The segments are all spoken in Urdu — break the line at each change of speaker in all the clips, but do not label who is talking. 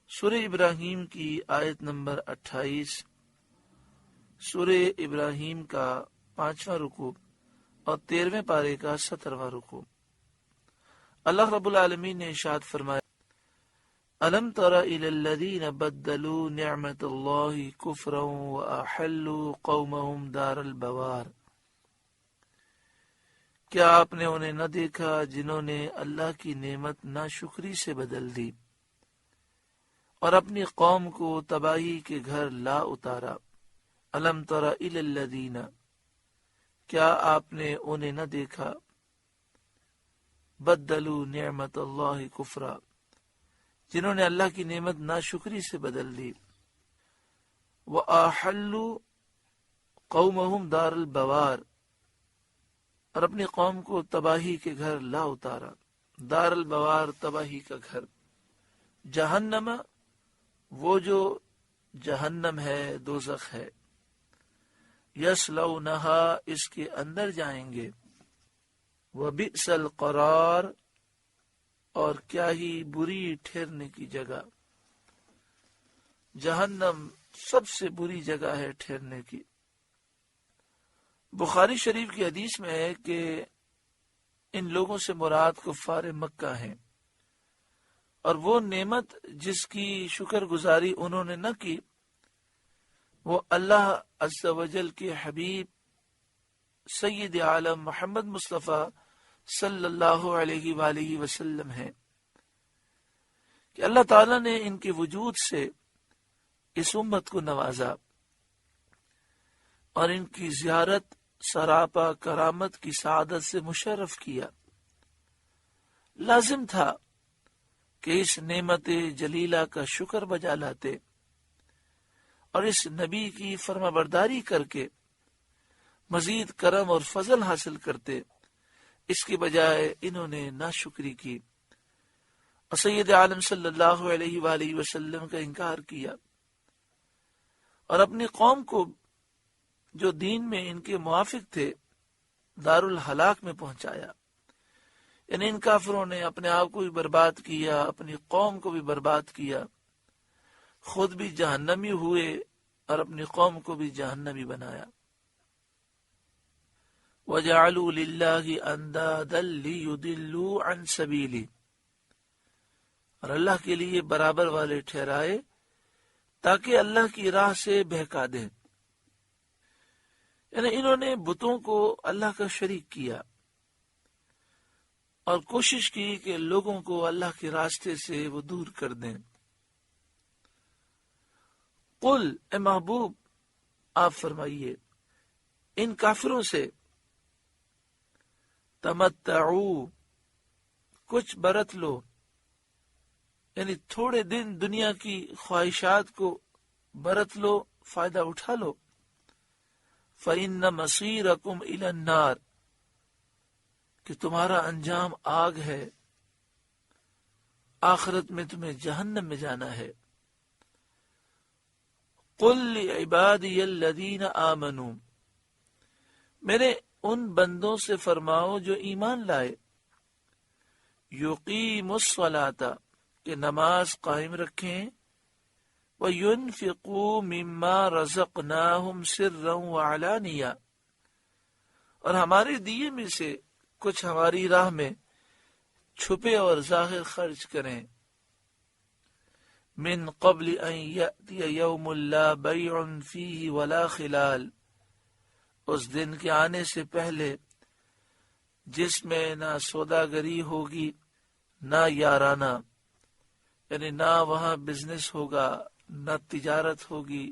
سورہ ابراہیم کی آیت نمبر 28، سورہ ابراہیم کا 5واں رکوع اور 13ویں پارے کا 17واں رکوع۔ اللہ رب العالمین نے ارشاد فرمایا: الم تر الی الذین بدلوا نعمت اللہ کفرا واحلوا قومهم دار البوار۔ کیا آپ نے انہیں نہ دیکھا جنہوں نے اللہ کی نعمت ناشکری سے بدل دی اور اپنی قوم کو تباہی کے گھر لا اتارا۔ الم تر الی الذین، کیا آپ نے انہیں نہ دیکھا، بدلوا نعمت اللہ کفرا، جنہوں نے اللہ کی نعمت ناشکری سے بدل دی، وَأَحَلُّوا قَوْمَهُمْ دَارَ الْبَوَارِ، اور اپنی قوم کو تباہی کے گھر لا اتارا۔ دار البوار، تباہی کا گھر۔ جہنم، وہ جو جہنم ہے، دوزخ ہے، یصلونہا، اس کے اندر جائیں گے، وَبِئْسَ الْقَرَارِ، اور کیا ہی بری ٹھہرنے کی جگہ۔ جہنم سب سے بری جگہ ہے ٹھہرنے کی۔ بخاری شریف کی حدیث میں ہے کہ ان لوگوں سے مراد کفار مکہ ہیں، اور وہ نعمت جس کی شکر گزاری انہوں نے نہ کی، وہ اللہ عز و جل کے حبیب سید عالم محمد مصطفیٰ صلی اللہ علیہ وآلہ وسلم ہے، کہ اللہ تعالیٰ نے ان کے وجود سے اس امت کو نوازا اور ان کی زیارت سراپا کرامت کی سعادت سے مشرف کیا۔ لازم تھا کہ اس نعمت جلیلہ کا شکر بجا لاتے اور اس نبی کی فرما برداری کر کے مزید کرم اور فضل حاصل کرتے، اس کی بجائے انہوں نے ناشکری کی اور سید عالم صلی اللہ علیہ وآلہ وسلم کا انکار کیا، اور اپنی قوم کو جو دین میں ان کے موافق تھے دار الہلاک میں پہنچایا۔ یعنی ان کافروں نے اپنے آپ کو بھی برباد کیا، اپنی قوم کو بھی برباد کیا، خود بھی جہنمی ہوئے اور اپنی قوم کو بھی جہنمی بنایا۔ وَجَعَلُوا لِلَّهِ أَنْدَادًا لِيُضِلُّوا عَنْ سَبِيلِهِ، اور اللہ کے لیے برابر والے ٹھہرائے تاکہ اللہ کی راہ سے بہکا دیں۔ یعنی انہوں نے بتوں کو اللہ کا شریک کیا اور کوشش کی کہ لوگوں کو اللہ کے راستے سے وہ دور کر دیں۔ قل، اے محبوب آپ فرمائیے ان کافروں سے، تمتعوا، کچھ برت لو، یعنی تھوڑے دن دنیا کی خواہشات کو برت لو، فائدہ اٹھا لو۔ فَإِنَّ مَصِيرَكُمْ إِلَى النَّارِ، کہ تمہارا انجام آگ ہے، آخرت میں تمہیں جہنم میں جانا ہے۔ قُلْ لِعِبَادِيَ الَّذِينَ آمَنُوا، میرے ان بندوں سے فرماؤ جو ایمان لائے، یقیموا الصلاۃ، کہ نماز قائم رکھیں، وَيُنْفِقُوا مِمَّا رَزَقْنَاهُمْ سِرًّا وَعَلَانِيَةً، اور ہمارے دیے میں سے کچھ ہماری راہ میں چھپے اور ظاہر خرچ کریں۔ من قبل ان یأتی یوم لا بیع فیہ ولا خلال، اس دن کے آنے سے پہلے جس میں نہ سوداگری ہوگی نہ یارانہ، یعنی نہ وہاں بزنس ہوگا، نہ تجارت ہوگی،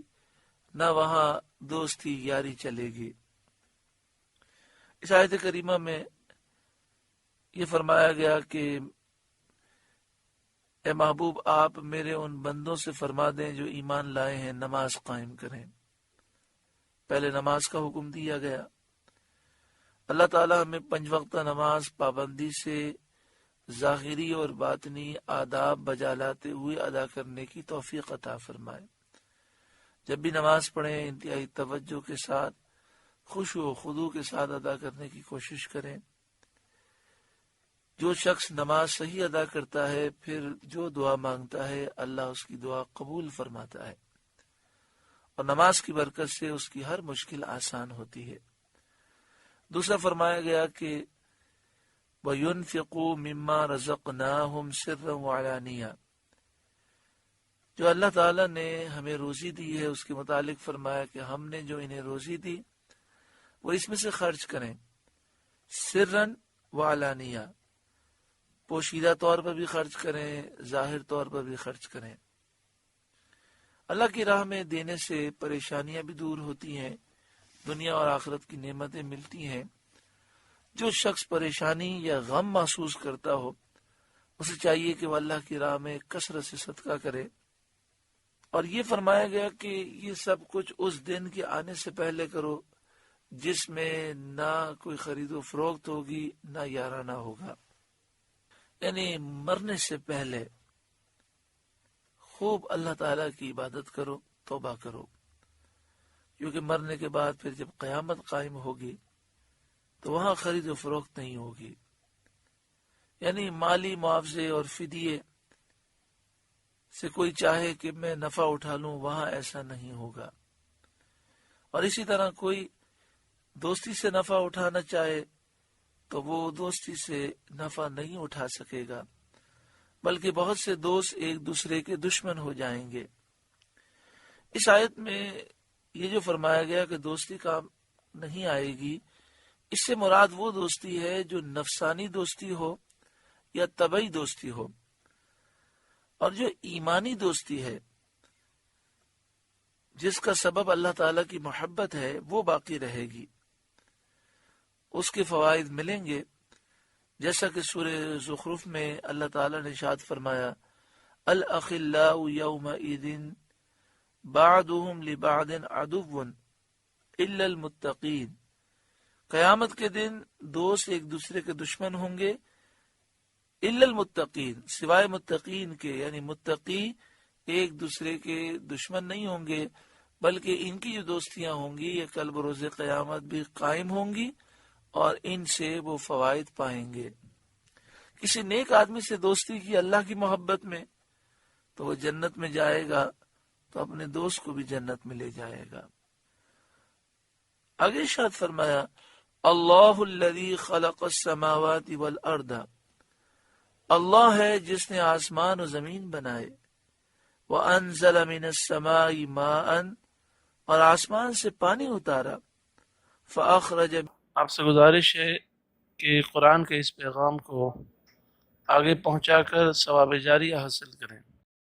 نہ وہاں دوستی یاری چلے گی۔ اس آیت کریمہ میں یہ فرمایا گیا کہ اے محبوب آپ میرے ان بندوں سے فرما دیں جو ایمان لائے ہیں نماز قائم کریں۔ پہلے نماز کا حکم دیا گیا۔ اللہ تعالیٰ ہمیں 5 وقتہ نماز پابندی سے ظاہری اور باطنی آداب بجا لاتے ہوئے ادا کرنے کی توفیق عطا فرمائے۔ جب بھی نماز پڑھیں انتہائی توجہ کے ساتھ، خشوع و خضوع کے ساتھ ادا کرنے کی کوشش کریں۔ جو شخص نماز صحیح ادا کرتا ہے پھر جو دعا مانگتا ہے اللہ اس کی دعا قبول فرماتا ہے، اور نماز کی برکت سے اس کی ہر مشکل آسان ہوتی ہے۔ دوسرا فرمایا گیا کہ وَيُنْفِقُوا مِمَّا رَزَقْنَاهُمْ سِرًّا وَعَلَانِيَةً، جو اللہ تعالیٰ نے ہمیں روزی دی ہے اس کے متعلق فرمایا کہ ہم نے جو انہیں روزی دی وہ اس میں سے خرچ کریں، سرًا وعلانیہ، پوشیدہ طور پر بھی خرچ کریں، ظاہر طور پر بھی خرچ کریں۔ اللہ کی راہ میں دینے سے پریشانیاں بھی دور ہوتی ہیں، دنیا اور آخرت کی نعمتیں ملتی ہیں۔ جو شخص پریشانی یا غم محسوس کرتا ہو اسے چاہیے کہ وہ اللہ کی راہ میں کثرت سے صدقہ کرے، اور یہ فرمایا گیا کہ یہ سب کچھ اس دن کے آنے سے پہلے کرو جس میں نہ کوئی خرید و فروخت ہوگی نہ یارانہ ہوگا، یعنی مرنے سے پہلے خوب اللہ تعالیٰ کی عبادت کرو، توبہ کرو، کیونکہ مرنے کے بعد پھر جب قیامت قائم ہوگی تو وہاں خرید و فروخت نہیں ہوگی، یعنی مالی معاوضے اور فدیے سے کوئی چاہے کہ میں نفع اٹھا لوں، وہاں ایسا نہیں ہوگا۔ اور اسی طرح کوئی دوستی سے نفع اٹھانا چاہے تو وہ دوستی سے نفع نہیں اٹھا سکے گا، بلکہ بہت سے دوست ایک دوسرے کے دشمن ہو جائیں گے۔ اس آیت میں یہ جو فرمایا گیا کہ دوستی کام نہیں آئے گی، اس سے مراد وہ دوستی ہے جو نفسانی دوستی ہو یا طبعی دوستی ہو، اور جو ایمانی دوستی ہے جس کا سبب اللہ تعالیٰ کی محبت ہے وہ باقی رہے گی، اس کے فوائد ملیں گے، جیسا کہ سورہ زخرف میں اللہ تعالیٰ نے ارشاد فرمایا الاخلاء یومئذ بعضهم لبعض عدو الا المتقین، قیامت کے دن دوست ایک دوسرے کے دشمن ہوں گے الا المتقین، سوائے متقین کے، یعنی متقی ایک دوسرے کے دشمن نہیں ہوں گے، بلکہ ان کی جو دوستیاں ہوں گی یہ کل بروز قیامت بھی قائم ہوں گی اور ان سے وہ فوائد پائیں گے۔ کسی نیک آدمی سے دوستی کی اللہ کی محبت میں تو وہ جنت میں جائے گا تو اپنے دوست کو بھی جنت میں لے جائے گا۔ آگے ارشاد فرمایا اللہ الذی خلق السماوات والارض، اللہ ہے جس نے آسمان و زمین بنائے، وانزل من السماء ماء، اور آسمان سے پانی اتارا، فاخرج، آپ سے گزارش ہے کہ قرآن کے اس پیغام کو آگے پہنچا کر ثواب جاریہ حاصل کریں۔